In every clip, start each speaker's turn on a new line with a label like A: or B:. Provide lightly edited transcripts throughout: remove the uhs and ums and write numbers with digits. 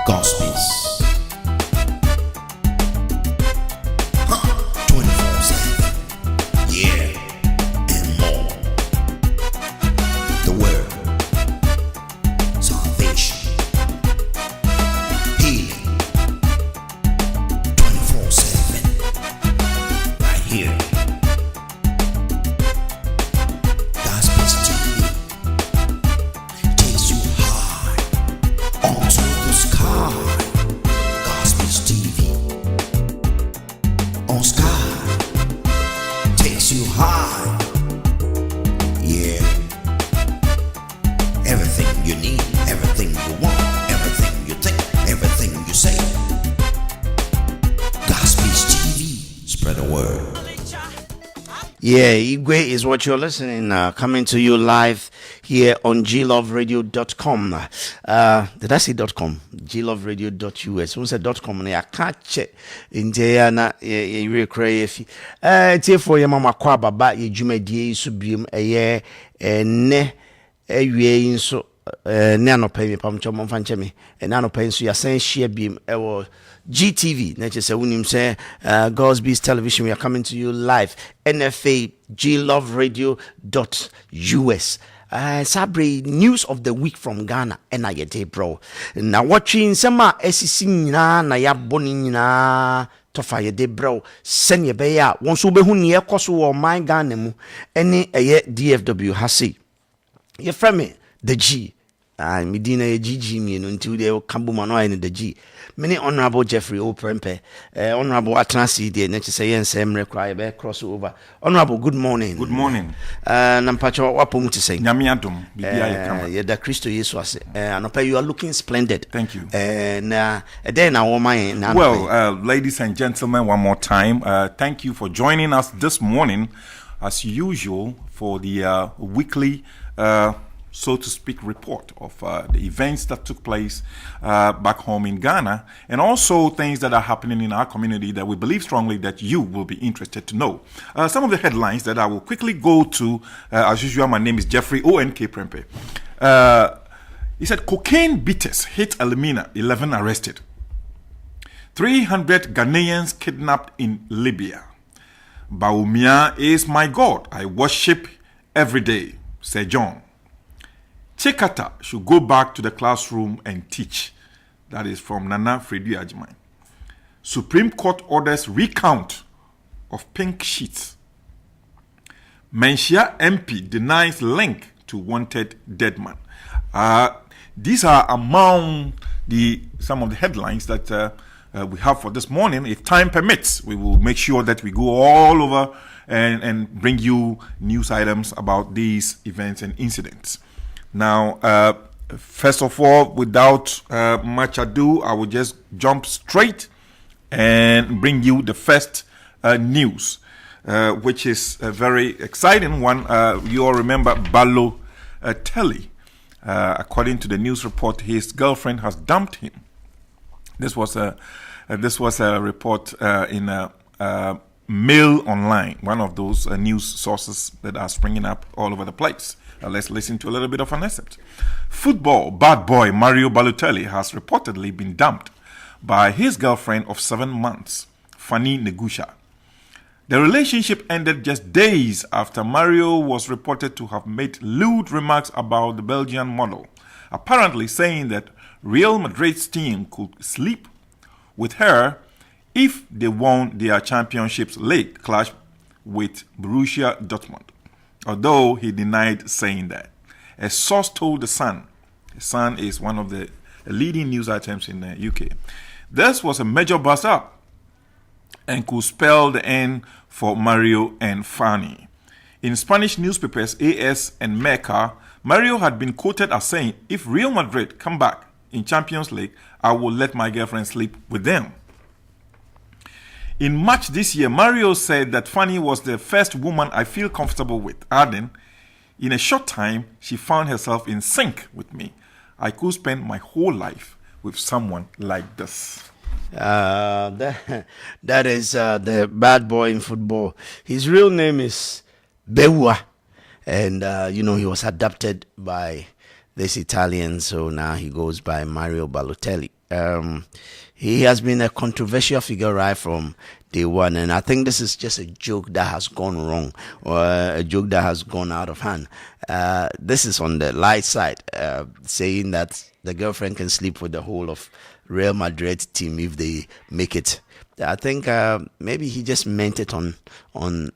A: Gospels. 24/7. Yeah, and more. The word, salvation, healing. 24/7. Right here. Gospels TV takes you high onto the sky. Gospels TV on sky takes you high. Yeah. Everything you need, everything you want, everything you think, everything you say. Gospels TV. Spread the word. Yeah, Igwe is what you're listening, coming to you live here on gloveradio.com. Did I say .com? gloveradio.us. Who said .com? I can't check. In Jayana, you crazy. For your mama kwaba ba ye jumedie subim a year ne a ye so nano pay me pam chom fanchemi and nano pay so ya sen share beam GTV, nature say when say Gospels Television, we are coming to you live. NFA gloveradio.us. Sabre news of the week from Ghana and I day bro. Now watching some SEC na ya boni na tofa ye day bro. Send ye beya once ube hu ni ekoso wo my Ghana mu any DFW hasi. Ye frame the G. Medina GG me until they kambu mano in the G. Many Honorable Jeffrey O. Prempe, Honorable Atnasi, the nature say and Semre cry crossover. Honorable, good morning.
B: Good morning.
A: Nampacho wapo to say.
B: Nyamiatum,
A: yeah, the Christo Yesus. And you are looking splendid.
B: Thank you.
A: And then our mind.
B: Well, ladies and gentlemen, one more time. Thank you for joining us this morning, as usual, for the weekly so to speak, report of the events that took place back home in Ghana, and also things that are happening in our community that we believe strongly that you will be interested to know. Some of the headlines that I will quickly go to, as usual, my name is Jeffrey O.N.K. Prempe. He said, cocaine beaters hit Elmina, 11 arrested. 300 Ghanaians kidnapped in Libya. Bawumia is my God. I worship every day, said John. Chekata should go back to the classroom and teach. That is from Nana Fredi Ajimai. Supreme Court orders recount of pink sheets. Menchia MP denies link to wanted dead man. These are among some of the headlines that we have for this morning. If time permits, we will make sure that we go all over and bring you news items about these events and incidents. Now, first of all, without much ado, I will just jump straight and bring you the first news, which is a very exciting one. You all remember Balotelli. According to the news report, his girlfriend has dumped him. This was a report in Mail Online, one of those news sources that are springing up all over the place. Let's listen to a little bit of an excerpt. Football bad boy Mario Balotelli has reportedly been dumped by his girlfriend of 7 months, Fanny Negusha. The relationship ended just days after Mario was reported to have made lewd remarks about the Belgian model, apparently saying that Real Madrid's team could sleep with her if they won their Champions League clash with Borussia Dortmund, although he denied saying that. A source told The Sun. The Sun is one of the leading news items in the UK. This was a major bust up and could spell the end for Mario and Fanny. In Spanish newspapers AS and Merca, Mario had been quoted as saying, if Real Madrid come back in Champions League, I will let my girlfriend sleep with them. In March this year, Mario said that Fanny was the first woman I feel comfortable with, adding, in a short time, she found herself in sync with me. I could spend my whole life with someone like this.
A: That is the bad boy in football. His real name is Bewa. And, he was adopted by this Italian, so now he goes by Mario Balotelli. He has been a controversial figure right from day one, and I think this is just a joke that has gone wrong, or a joke that has gone out of hand. This is on the light side, saying that the girlfriend can sleep with the whole of Real Madrid team if they make it. I think maybe he just meant it on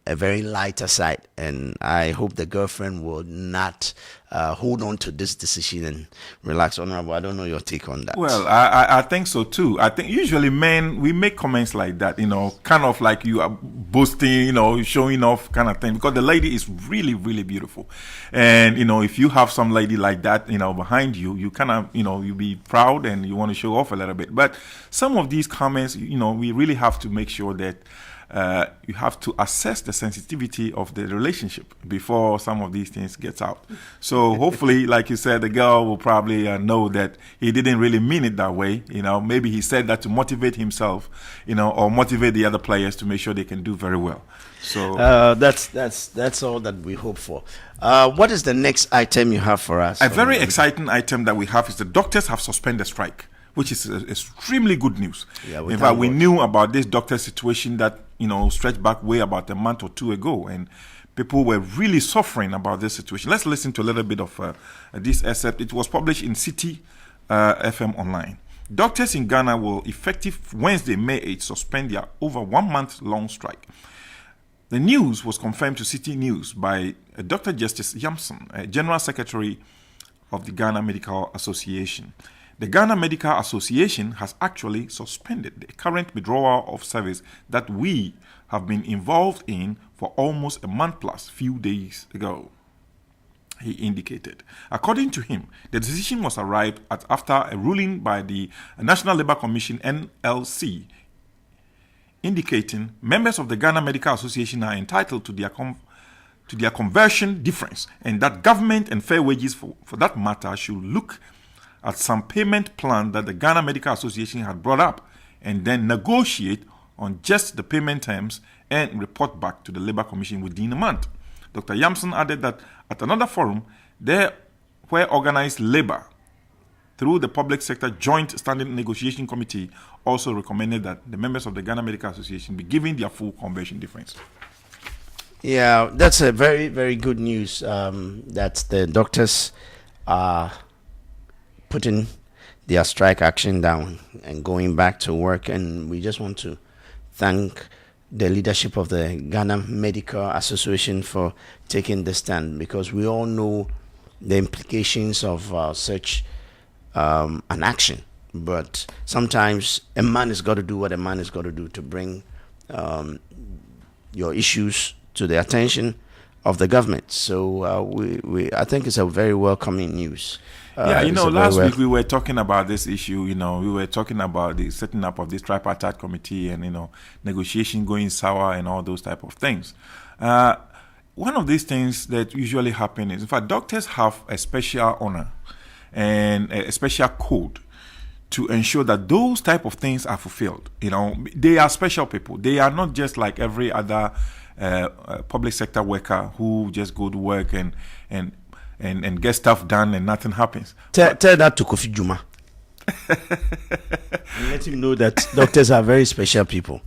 A: a very lighter side, and I hope the girlfriend will not hold on to this decision and relax. Honorable, I don't know your take on that.
B: Well, I think so too. I think usually men, we make comments like that, kind of like you are boasting, showing off kind of thing, because the lady is really, really beautiful. And, if you have some lady like that, behind you, you kind of, you be proud and you want to show off a little bit. But some of these comments, we really have to make sure that you have to assess the sensitivity of the relationship before some of these things gets out. So hopefully, like you said, the girl will probably know that he didn't really mean it that way. Maybe he said that to motivate himself, or motivate the other players to make sure they can do very well. So
A: that's all that we hope for. What is the next item you have for us?
B: A very exciting item that we have is the doctors have suspended strike, which is extremely good news.
A: Yeah,
B: in fact, we knew about this doctor situation that, stretched back way about a month or two ago, and people were really suffering about this situation. Let's listen to a little bit of this excerpt. It was published in City FM Online. Doctors in Ghana will, effective Wednesday, May 8th, suspend their over 1 month long strike. The news was confirmed to City News by Dr. Justice Yamson, General Secretary of the Ghana Medical Association. The Ghana Medical Association has actually suspended the current withdrawal of service that we have been involved in for almost a month plus, few days ago, he indicated. According to him, the decision was arrived at after a ruling by the National Labour Commission, NLC, indicating members of the Ghana Medical Association are entitled to their conversion difference, and that government and fair wages for that matter should look at some payment plan that the Ghana Medical Association had brought up and then negotiate on just the payment terms and report back to the Labour Commission within a month. Dr. Yamson added that at another forum, there where organized labour through the Public Sector Joint Standing Negotiation Committee also recommended that the members of the Ghana Medical Association be given their full conversion difference.
A: Yeah, that's a very, very good news that the doctors are putting their strike action down and going back to work. And we just want to thank the leadership of the Ghana Medical Association for taking the stand, because we all know the implications of such an action. But sometimes a man has got to do what a man has got to do to bring your issues to the attention of the government. So I think it's a very welcoming news.
B: Last week we were talking about this issue. We were talking about the setting up of this tripartite committee and, negotiation going sour and all those type of things. One of these things that usually happen is, in fact, doctors have a special honor and a special code to ensure that those type of things are fulfilled. They are special people. They are not just like every other public sector worker who just go to work and get stuff done and nothing happens.
A: Tell that to Kofi Juma. And let him know that doctors are very special people.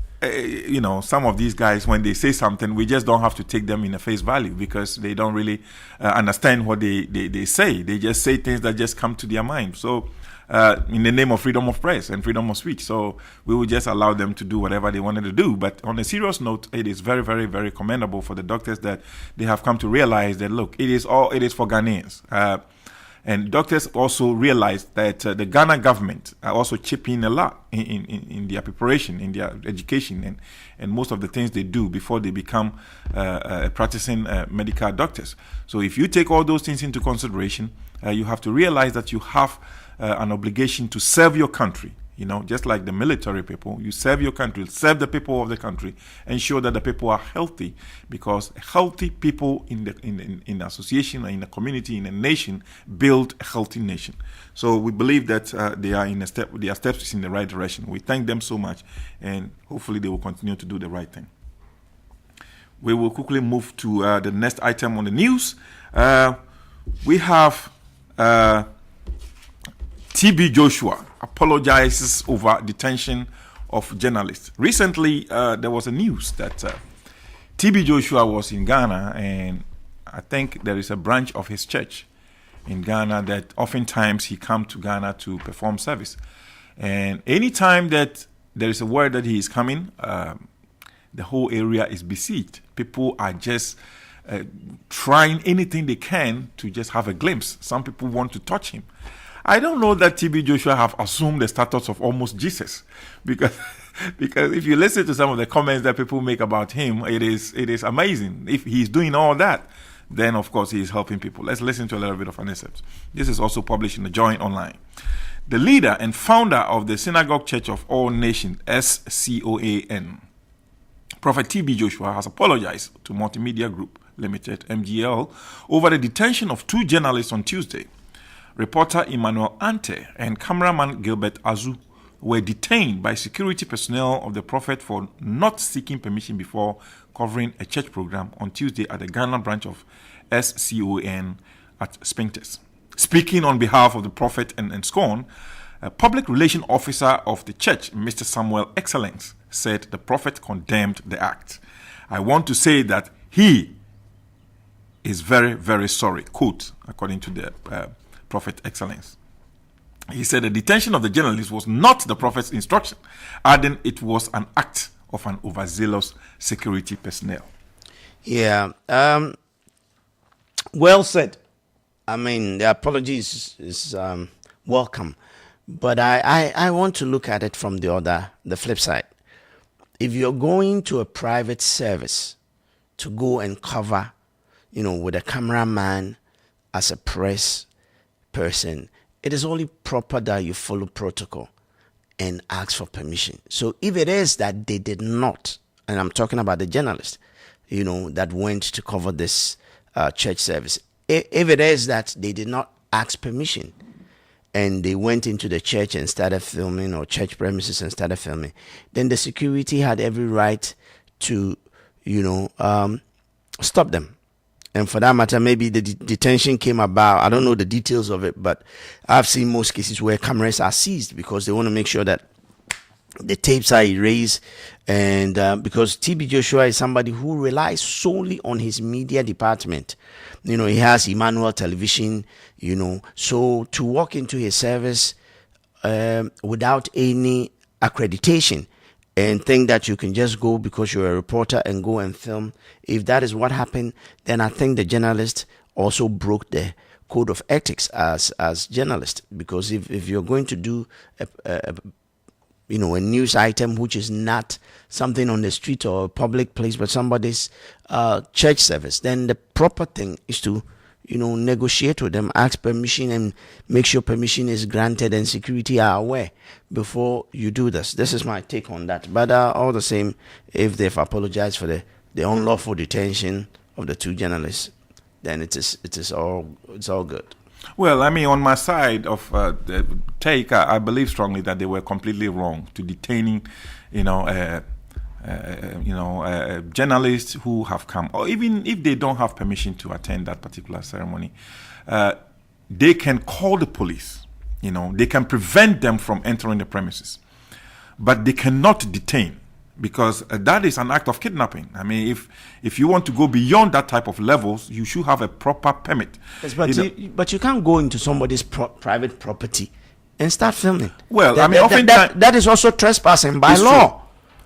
B: Some of these guys, when they say something, we just don't have to take them in a face value, because they don't really understand what they say. They just say things that just come to their mind. So in the name of freedom of press and freedom of speech. So we will just allow them to do whatever they wanted to do. But on a serious note, it is very, very, very commendable for the doctors that they have come to realize that, look, it is for Ghanaians. And doctors also realize that the Ghana government are also chipping a lot in their preparation, in their education, and most of the things they do before they become practicing medical doctors. So if you take all those things into consideration, you have to realize that you have an obligation to serve your country. Just like the military people, you serve your country, serve the people of the country, ensure that the people are healthy, because healthy people in the association, in the community, in a nation, build a healthy nation. So we believe that their steps in the right direction. We thank them so much, and hopefully they will continue to do the right thing. We will quickly move to the next item on the news. We have TB Joshua apologizes over detention of journalists. Recently, there was a news that TB Joshua was in Ghana, and I think there is a branch of his church in Ghana that oftentimes he comes to Ghana to perform service. And anytime that there is a word that he is coming, the whole area is besieged. People are just trying anything they can to just have a glimpse. Some people want to touch him. I don't know that TB Joshua have assumed the status of almost Jesus, because if you listen to some of the comments that people make about him, it is amazing. If he's doing all that, then of course he is helping people. Let's listen to a little bit of an excerpt. This is also published in the Joint Online. The leader and founder of the Synagogue Church of All Nations, SCOAN, Prophet TB Joshua, has apologized to Multimedia Group Limited, MGL, over the detention of 2 journalists on Tuesday. Reporter Emmanuel Ante and cameraman Gilbert Azu were detained by security personnel of the Prophet for not seeking permission before covering a church program on Tuesday at the Ghana branch of SCOAN at Spintex. Speaking on behalf of the Prophet and SCOAN, a public relation officer of the church, Mr. Samuel Excellence, said the Prophet condemned the act. I want to say that he is very, very sorry, quote, according to the Prophet Excellence. He said the detention of the journalist was not the Prophet's instruction, adding it was an act of an overzealous security personnel.
A: Yeah, well said. I mean, the apology is welcome, but I want to look at it from the flip side. If you're going to a private service to go and cover, with a cameraman as a press person, it is only proper that you follow protocol and ask for permission. So if it is that they did not, and I'm talking about the journalist, that went to cover this church service, if it is that they did not ask permission and they went into the church and started filming, or church premises and started filming, then the security had every right to, stop them. And for that matter, maybe the detention came about. I don't know the details of it, but I've seen most cases where cameras are seized because they want to make sure that the tapes are erased. And because TB Joshua is somebody who relies solely on his media department. He has Emmanuel Television, so to walk into his service without any accreditation and think that you can just go because you're a reporter and go and film, if that is what happened, then I think the journalist also broke the code of ethics as journalist. Because if you're going to do a news item which is not something on the street or a public place but somebody's church service, then the proper thing is to negotiate with them, ask permission, and make sure permission is granted and security are aware before you do this. This is my take on that. But all the same, if they've apologized for the unlawful detention of the 2 journalists, then it's all good.
B: Well, I mean, on my side of the take, I believe strongly that they were completely wrong to detaining, journalists who have come, or even if they don't have permission to attend that particular ceremony, they can call the police. They can prevent them from entering the premises, but they cannot detain, because that is an act of kidnapping. I mean, if you want to go beyond that type of levels, you should have a proper permit.
A: Yes, but you can't go into somebody's private property and start filming.
B: Well,
A: that is also trespassing by law.
B: True.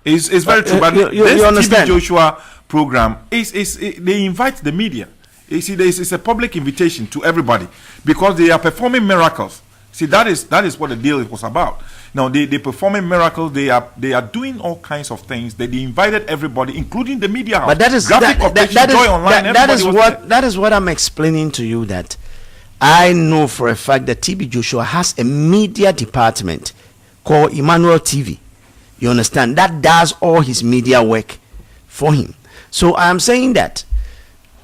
B: It's very true. But
A: you
B: this
A: understand?
B: TB Joshua program they invite the media. You see, it's a public invitation to everybody because they are performing miracles. See, that is what the deal was about. Now they performing miracles. They are doing all kinds of things. They invited everybody, including the media house.
A: But that is that is what I'm explaining to you. That I know for a fact that TB Joshua has a media department called Emmanuel TV. You understand? That does all his media work for him. So I am saying that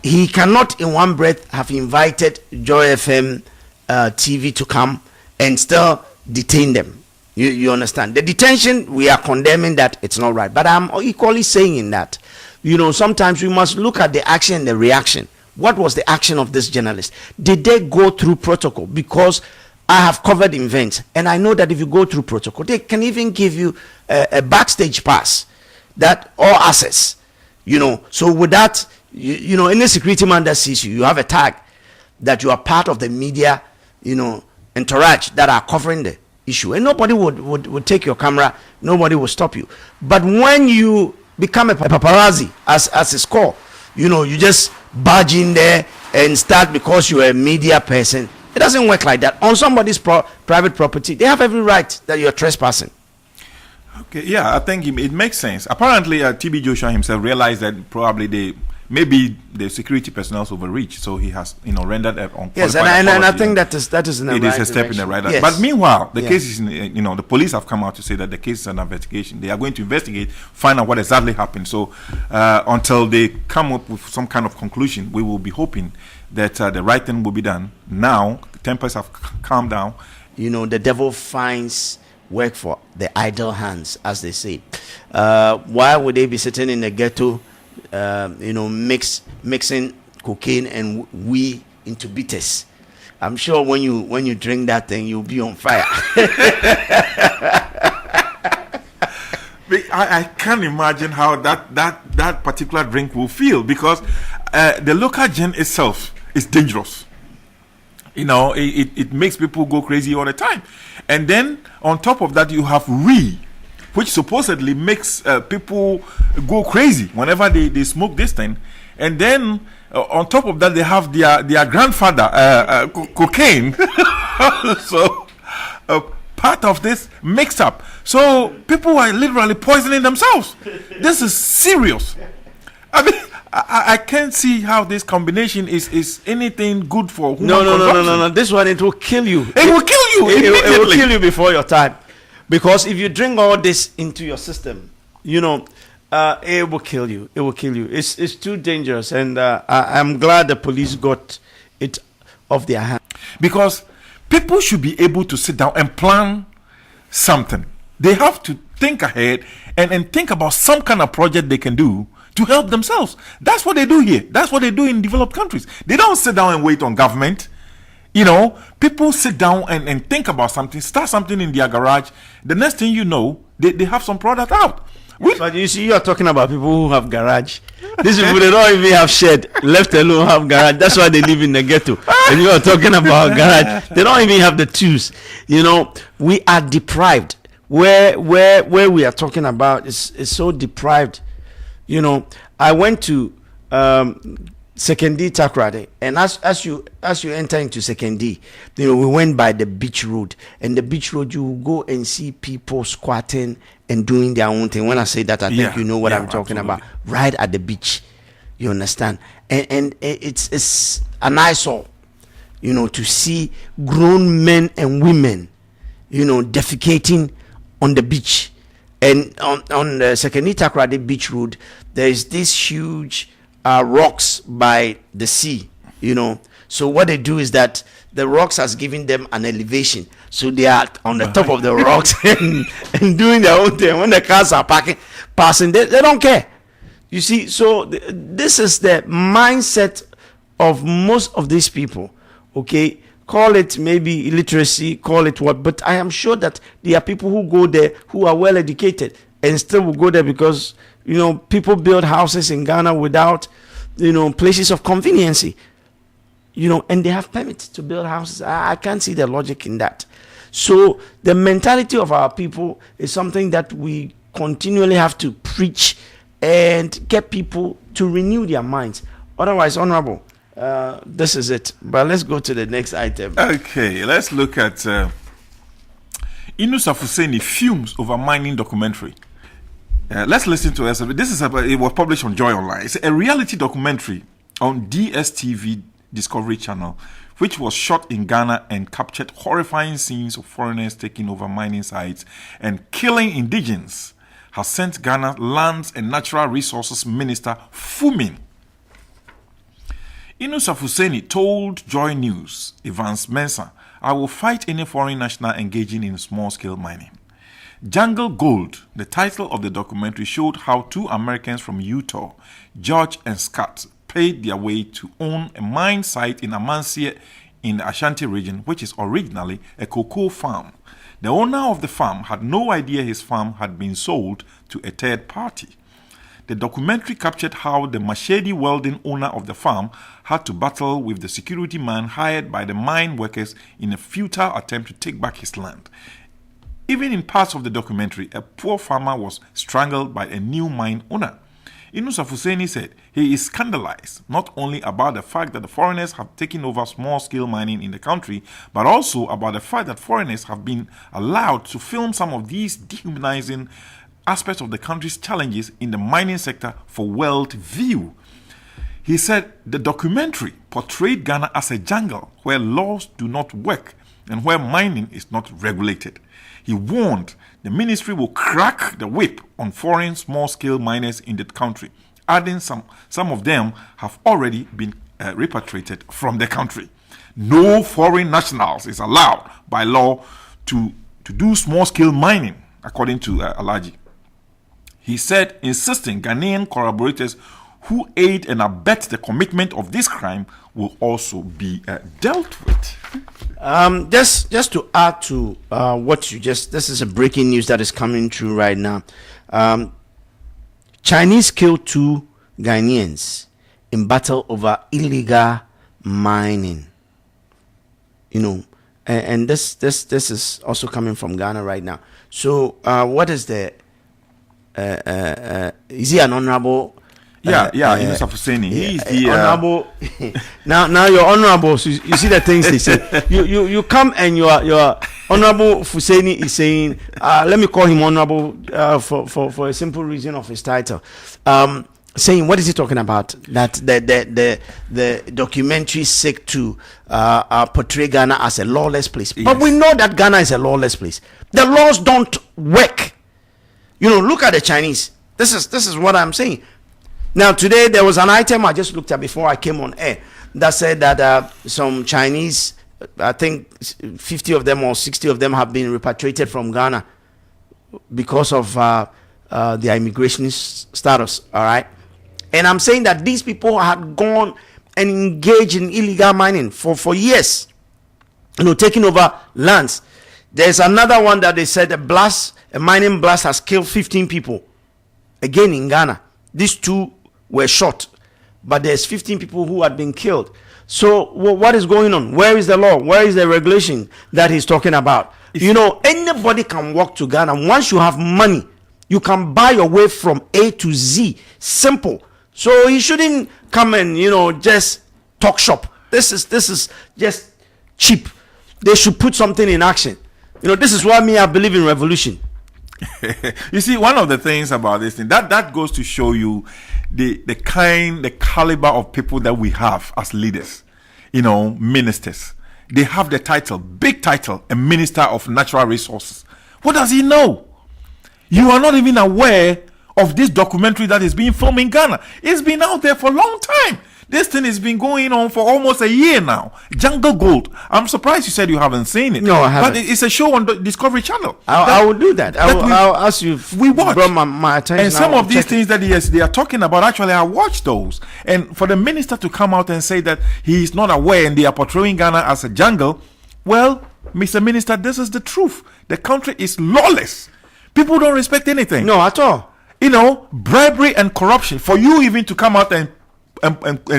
A: he cannot in one breath have invited Joy FM TV to come and still detain them. You understand? The detention, we are condemning that, it's not right. But I'm equally saying that, sometimes we must look at the action and the reaction. What was the action of this journalist? Did they go through protocol? Because I have covered events, and I know that if you go through protocol, they can even give you a backstage pass, that all access. So with that, any security man that sees you have a tag that you are part of the media, entourage that are covering the issue, and nobody would take your camera, nobody will stop you. But when you become a paparazzi, as it's called, you just barge in there and start because you're a media person. It doesn't work like that. On somebody's private property, they have every right that you're trespassing.
B: Okay, yeah, I think it makes sense. Apparently, TB Joshua himself realized that probably maybe the security personnel overreached, so he has rendered an unqualified
A: yes, and I think that is in the right direction.
B: It is a step in the right direction. Yes. But meanwhile, the case is the police have come out to say that the case is under investigation. They are going to investigate, find out what exactly happened. So until they come up with some kind of conclusion, we will be hoping that the right thing will be done. Now, the tempers have calmed down.
A: The devil finds work for the idle hands, as they say. Why would they be sitting in the ghetto, mixing cocaine and weed into bitters? I'm sure when you drink that thing, you'll be on fire.
B: I can't imagine how that particular drink will feel, because the local gin itself is dangerous. It makes people go crazy all the time. And then on top of that, you have weed, which supposedly makes people go crazy whenever they smoke this thing. And then on top of that, they have their grandfather cocaine. So part of this mixed up. So people are literally poisoning themselves. This is serious. I mean, I can't see how this combination is anything good for human consumption.
A: No. This one, it will kill you.
B: It will kill you immediately.
A: It will kill you before your time. Because if you drink all this into your system, it will kill you. It will kill you. It's too dangerous. And I'm glad the police got it off their hands.
B: Because people should be able to sit down and plan something. They have to think ahead and think about some kind of project they can do to help themselves. That's what they do here. That's what they do in developed countries. They don't sit down and wait on government. People sit down and think about something, start something in their garage. The next thing you know, they have some product out.
A: But you see, you are talking about people who have garage. These people, they don't even have shed, let alone have garage. That's why they live in the ghetto. And you are talking about garage. They don't even have the tools. We are deprived. Where we are talking about is so deprived. I went to Sekondi Takoradi, and as you enter into Sekondi, we went by the beach road, and the beach road you will go and see people squatting and doing their own thing. When I say that, I think you know what I'm talking about. Right at the beach, you understand, and it's an eyesore, to see grown men and women, defecating on the beach. And on the Sekondi Takoradi Beach Road, there is this huge rocks by the sea, So what they do is that the rocks has given them an elevation. So they are on the top of the rocks and doing their own thing. When the cars are passing, they don't care. You see, so this is the mindset of most of these people, okay? Call it maybe illiteracy, call it what, but I am sure that there are people who go there who are well educated and still will go there because, people build houses in Ghana without, places of conveniency, and they have permits to build houses. I can't see the logic in that. So the mentality of our people is something that we continually have to preach and get people to renew their minds. Otherwise, Honorable, this is it. But let's go to the next item.
B: Okay, let's look at Inus Afuseni fumes over mining documentary. Let's listen to it. It was published on Joy Online. It's a reality documentary on DSTV Discovery Channel, which was shot in Ghana and captured horrifying scenes of foreigners taking over mining sites and killing indigenes, has sent Ghana Lands and Natural Resources Minister Fumin. Inus Afuseni told Joy News, Evans Mensah, "I will fight any foreign national engaging in small-scale mining." Jungle Gold, the title of the documentary, showed how two Americans from Utah, George and Scott, paid their way to own a mine site in Amansie in the Ashanti region, which is originally a cocoa farm. The owner of the farm had no idea his farm had been sold to a third party. The documentary captured how the machete welding owner of the farm had to battle with the security man hired by the mine workers in a futile attempt to take back his land. Even in parts of the documentary, a poor farmer was strangled by a new mine owner. Inus Afuseni said he is scandalized not only about the fact that the foreigners have taken over small-scale mining in the country, but also about the fact that foreigners have been allowed to film some of these dehumanizing aspects of the country's challenges in the mining sector for world view. He said the documentary portrayed Ghana as a jungle where laws do not work and where mining is not regulated. He warned the ministry will crack the whip on foreign small-scale miners in the country, adding some of them have already been repatriated from the country. No foreign nationals is allowed by law to do small-scale mining, according to Alaji. He said, insisting Ghanaian collaborators who aid and abet the commitment of this crime will also be dealt with.
A: Just to add to what you just, this is a breaking news that is coming through right now. Chinese killed 2 Ghanaians in battle over illegal mining. You know, and this is also coming from Ghana right now. So what is the is he an honorable?
B: Inus Afuseni. He's the
A: honorable. now you're honorable. So you see the things they say. You come and your honorable Fuseni is saying, let me call him honorable for a simple reason of his title. Saying, what is he talking about? That the documentary seek to portray Ghana as a lawless place. Yes. But we know that Ghana is a lawless place. The laws don't work. You know, look at the Chinese. This is what I'm saying. Now, today there was an item I just looked at before I came on air that said that some Chinese, I think 50 of them or 60 of them have been repatriated from Ghana because of their immigration status. All right. And I'm saying that these people had gone and engaged in illegal mining for years, you know, taking over lands. There's another one that they said a mining blast has killed 15 people, again in Ghana. These 2 were shot, but there's 15 people who had been killed. So what is going on? Where is the law? Where is the regulation that he's talking about? You know, anybody can walk to Ghana. Once you have money, you can buy your way from A to Z. Simple. So he shouldn't come and, you know, just talk shop. This is just cheap. They should put something in action. You know, this is why I believe in revolution.
B: You see, one of the things about this thing that goes to show you the caliber of people that we have as leaders, you know, ministers. They have the title, big title, a minister of natural resources. What does he know? You are not even aware of this documentary that is being filmed in Ghana. It's been out there for a long time. This thing has been going on for almost a year now. Jungle Gold. I'm surprised you said you haven't seen it.
A: No, I haven't.
B: But it's a show on the Discovery Channel.
A: I will do that. I'll ask you.
B: We watch.
A: Brought my attention.
B: And some of these things that they are talking about, actually, I watched those. And for the minister to come out and say that he is not aware and they are portraying Ghana as a jungle, well, Mr. Minister, this is the truth. The country is lawless. People don't respect anything.
A: No, at all.
B: You know, bribery and corruption. For you even to come out and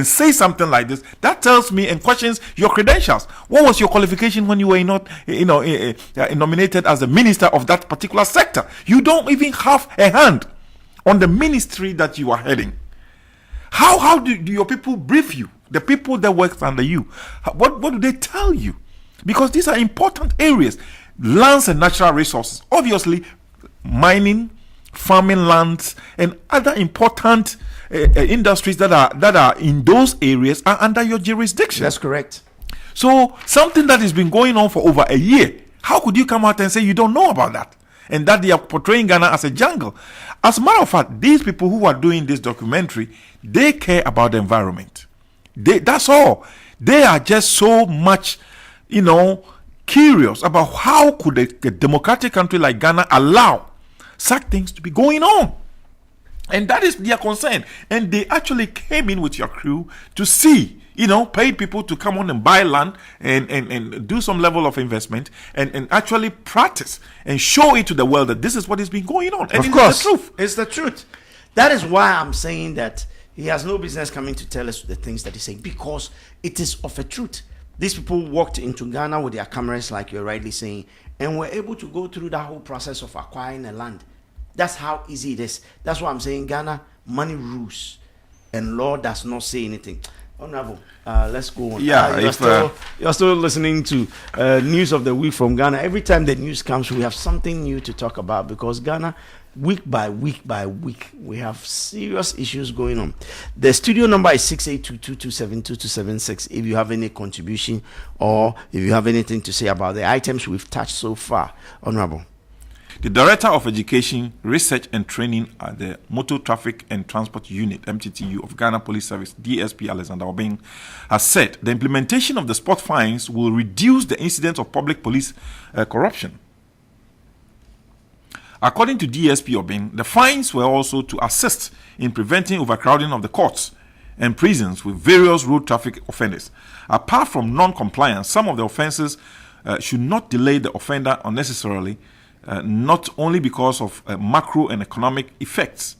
B: say something like this, that tells me and questions your credentials. What was your qualification when you were not, nominated as the minister of that particular sector? You don't even have a hand on the ministry that you are heading. How do your people brief you? The people that work under you, what do they tell you? Because these are important areas, lands and natural resources. Obviously, mining, farming lands, and other important industries that are in those areas are under your jurisdiction.
A: That's correct.
B: So something that has been going on for over a year, how could you come out and say you don't know about that? And that they are portraying Ghana as a jungle? As a matter of fact, these people who are doing this documentary, they care about the environment. That's all. They are just so much, curious about how could a democratic country like Ghana allow such things to be going on. And that is their concern. And they actually came in with your crew to see, paid people to come on and buy land and do some level of investment and actually practice and show it to the world that this is what has been going on. And
A: of course,
B: it's the truth.
A: It's the truth. That is why I'm saying that he has no business coming to tell us the things that he's saying, because it is of a truth. These people walked into Ghana with their cameras, like you're rightly saying, and were able to go through that whole process of acquiring a land. That's how easy it is. That's why I'm saying Ghana, money rules, and law does not say anything. Honorable, let's go on.
B: Yeah,
A: you're still listening to News of the Week from Ghana. Every time the news comes, we have something new to talk about, because Ghana, week by week, we have serious issues going on. The studio number is 682-227-2276. If you have any contribution or if you have anything to say about the items we've touched so far, Honorable.
B: The Director of Education, Research and Training at the Motor Traffic and Transport Unit, MTTU, of Ghana Police Service, DSP Alexander Obeng, has said the implementation of the spot fines will reduce the incidence of public police corruption. According to DSP Obeng, the fines were also to assist in preventing overcrowding of the courts and prisons with various road traffic offenders. Apart from non-compliance, some of the offenses should not delay the offender unnecessarily, not only because of macro and economic effects,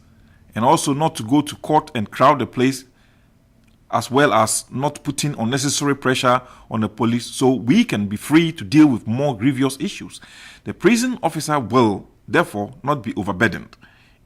B: and also not to go to court and crowd the place, as well as not putting unnecessary pressure on the police, so we can be free to deal with more grievous issues. The prison officer will therefore not be overburdened.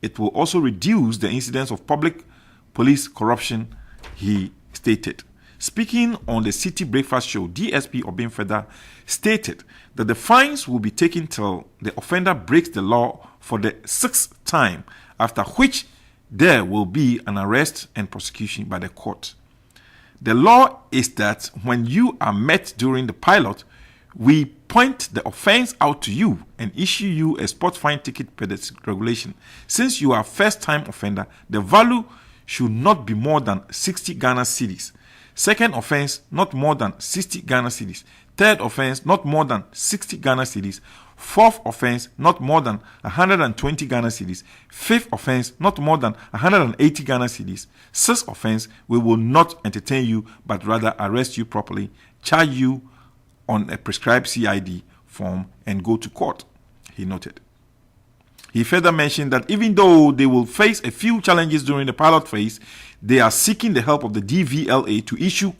B: It will also reduce the incidence of public police corruption, he stated. Speaking on the City Breakfast Show, DSP Obeng Feda stated that the fines will be taken till the offender breaks the law for the 6th time, after which there will be an arrest and prosecution by the court. The law is that when you are met during the pilot, we point the offense out to you and issue you a spot fine ticket per the regulation. Since you are a first-time offender, the value should not be more than 60 Ghana cedis. Second offense, not more than 60 Ghana cedis. Third offense, not more than 60 Ghana cedis. Fourth offense, not more than 120 Ghana cedis. Fifth offense, not more than 180 Ghana cedis. Sixth offense, we will not entertain you, but rather arrest you properly, charge you on a prescribed CID form, and go to court, he noted. He further mentioned that even though they will face a few challenges during the pilot phase, they are seeking the help of the DVLA to issue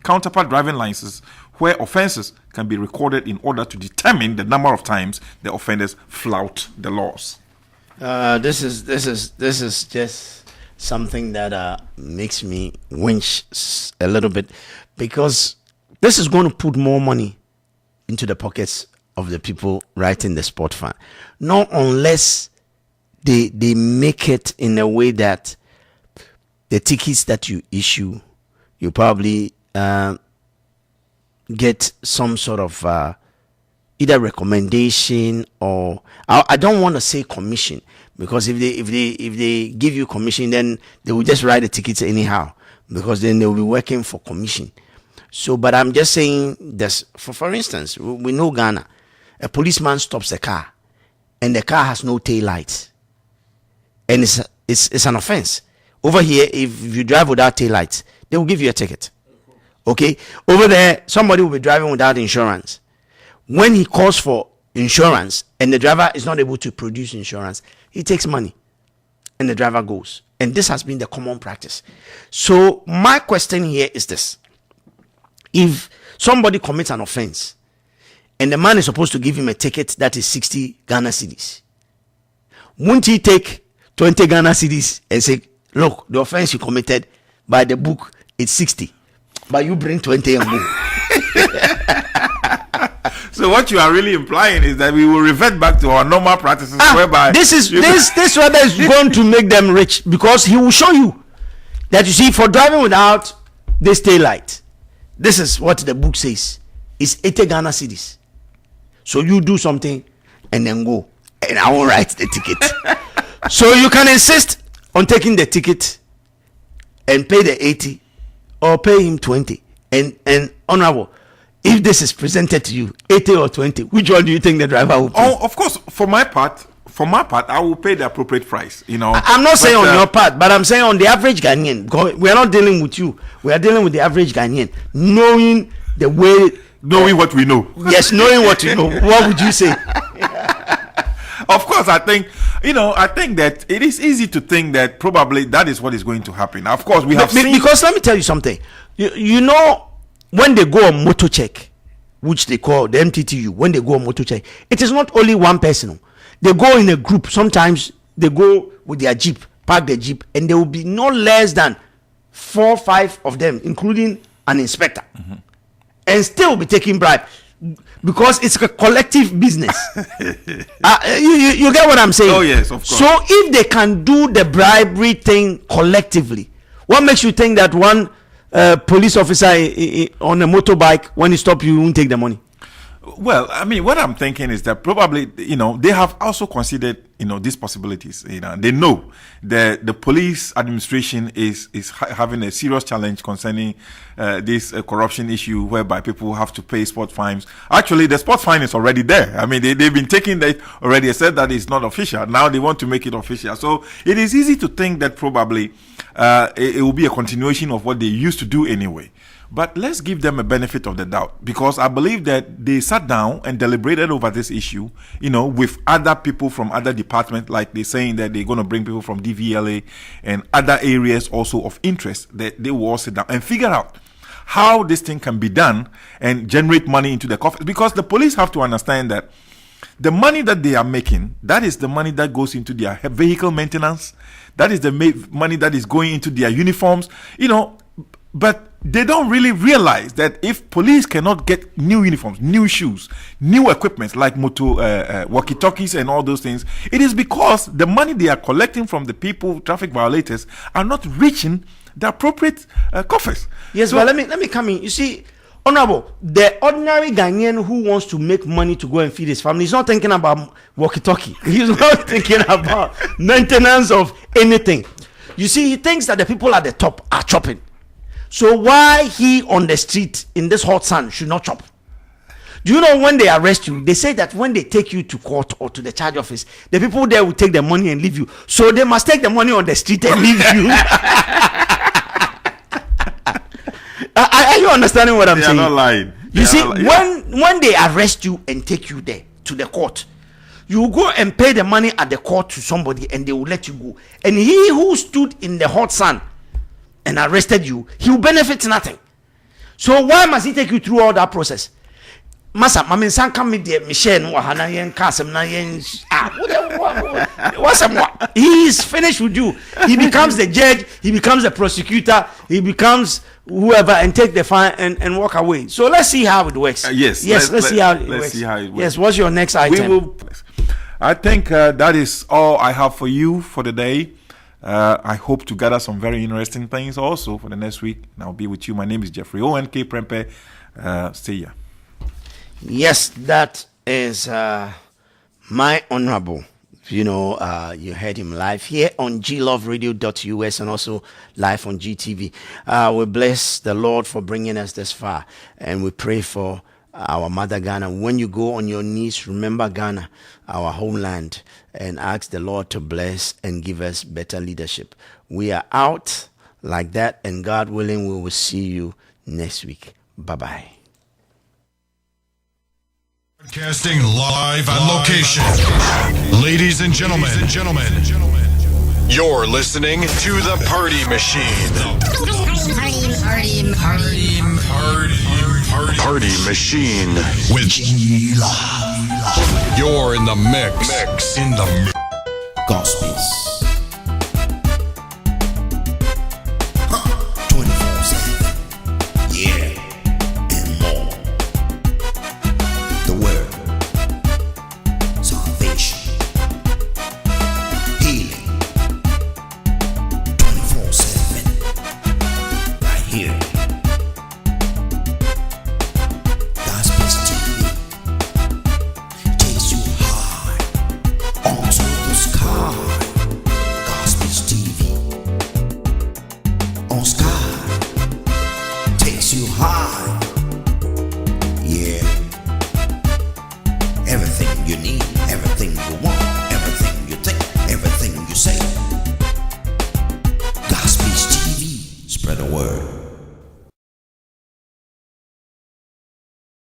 B: counterpart driving licenses where offenses can be recorded in order to determine the number of times the offenders flout the laws.
A: This is just something that makes me winch a little bit, because this is going to put more money into the pockets of the people writing the sport fine. Not unless they make it in a way that the tickets that you issue, you probably get some sort of either recommendation or I don't want to say commission, because if they give you commission, then they will just write the tickets anyhow, because then they will be working for commission. So, but I'm just saying this. For instance, we know Ghana. A policeman stops a car, and the car has no tail lights, and it's an offense. Over here, if you drive without tail lights, they will give you a ticket. Okay. Over there, somebody will be driving without insurance. When he calls for insurance and the driver is not able to produce insurance, he takes money, and the driver goes. And this has been the common practice. So my question here is this: if somebody commits an offense and the man is supposed to give him a ticket that is 60 Ghana cedis, won't he take 20 Ghana cedis and say, look, the offense you committed by the book, it's 60, but you bring 20 and go?
B: So what you are really implying is that we will revert back to our normal practices, whereby
A: this rather is going to make them rich, because he will show you that, you see, for driving without this tail light, this is what the book says, it's 80 Ghana cedis. So you do something and then go, and I won't write the ticket. So you can insist on taking the ticket and pay the 80 or pay him 20. And honorable, if this is presented to you, 80 or 20, which one do you think the driver will pay?
B: Oh, of course, for my part, for my part, I will pay the appropriate price.
A: I'm not saying on your part, but I'm saying on the average Ghanaian. Because we are not dealing with you. We are dealing with the average Ghanaian, knowing the way,
B: knowing what we know.
A: Yes, knowing what you know. What would you say?
B: Of course, I think that it is easy to think that probably that is what is going to happen. Of course, we have seen,
A: because let me tell you something. You know, when they go on motor check, which they call the MTTU, when they go on motor check, it is not only one person. They go in a group. Sometimes they go with their jeep, park their jeep, and there will be no less than 4 or 5 of them, including an inspector, and still be taking bribe, because it's a collective business. You get what I'm saying?
B: Oh yes, of course.
A: So if they can do the bribery thing collectively, what makes you think that one police officer on a motorbike, when he stop you, won't take the money?
B: Well, I mean, what I'm thinking is that probably, they have also considered, these possibilities. They know that the police administration is having a serious challenge concerning this corruption issue, whereby people have to pay sport fines. Actually, the sport fine is already there. I mean, they've been taking that already. I said that it's not official. Now they want to make it official. So it is easy to think that probably it will be a continuation of what they used to do anyway. But let's give them a benefit of the doubt, because I believe that they sat down and deliberated over this issue, with other people from other departments, like they're saying that they're going to bring people from DVLA and other areas also of interest, that they will all sit down and figure out how this thing can be done and generate money into the coffers. Because the police have to understand that the money that they are making, that is the money that goes into their vehicle maintenance, that is the money that is going into their uniforms, but they don't really realize that if police cannot get new uniforms, new shoes, new equipment like walkie-talkies and all those things, it is because the money they are collecting from the people, traffic violators, are not reaching the appropriate coffers.
A: Yes, but let me come in. You see, Honorable, the ordinary Ghanaian who wants to make money to go and feed his family is not thinking about walkie-talkie. He's not thinking about maintenance of anything. You see, he thinks that the people at the top are chopping. So why he on the street in this hot sun should not chop? Do you know when they arrest you, they say that when they take you to court or to the charge office, the people there will take the money and leave you. So they must take the money on the street and leave you. Are you understanding what I'm saying?
B: They are not lying.
A: You see, when they arrest you and take you there to the court, you go and pay the money at the court to somebody and they will let you go. And he who stood in the hot sun and arrested you, he will benefit nothing. So why must he take you through all that process? Masa, mamin san come with the Michelle Wahana yen Kasem na yen. He is finished with you. He becomes the judge, he becomes the prosecutor, he becomes whoever, and take the fine and walk away. So let's see how it works.
B: Yes,
A: let's see how it works. Yes, what's your next item?
B: I think that is all I have for you for the day. I hope to gather some very interesting things also for the next week, and I'll be with you. My name is Jeffrey ONK Prempeh. See ya.
A: Yes, that is my honorable. You heard him live here on gloveradio.us and also live on GTV. We bless the Lord for bringing us this far, and we pray for our mother Ghana. When you go on your knees, remember Ghana, our homeland, and ask the Lord to bless and give us better leadership. We are out like that, and God willing, we will see you next week. Bye-bye.
C: Broadcasting live on location. Ladies and gentlemen, you're listening to The Party Machine. Party Machine with G-Love. You're in the mix.
D: Gospels.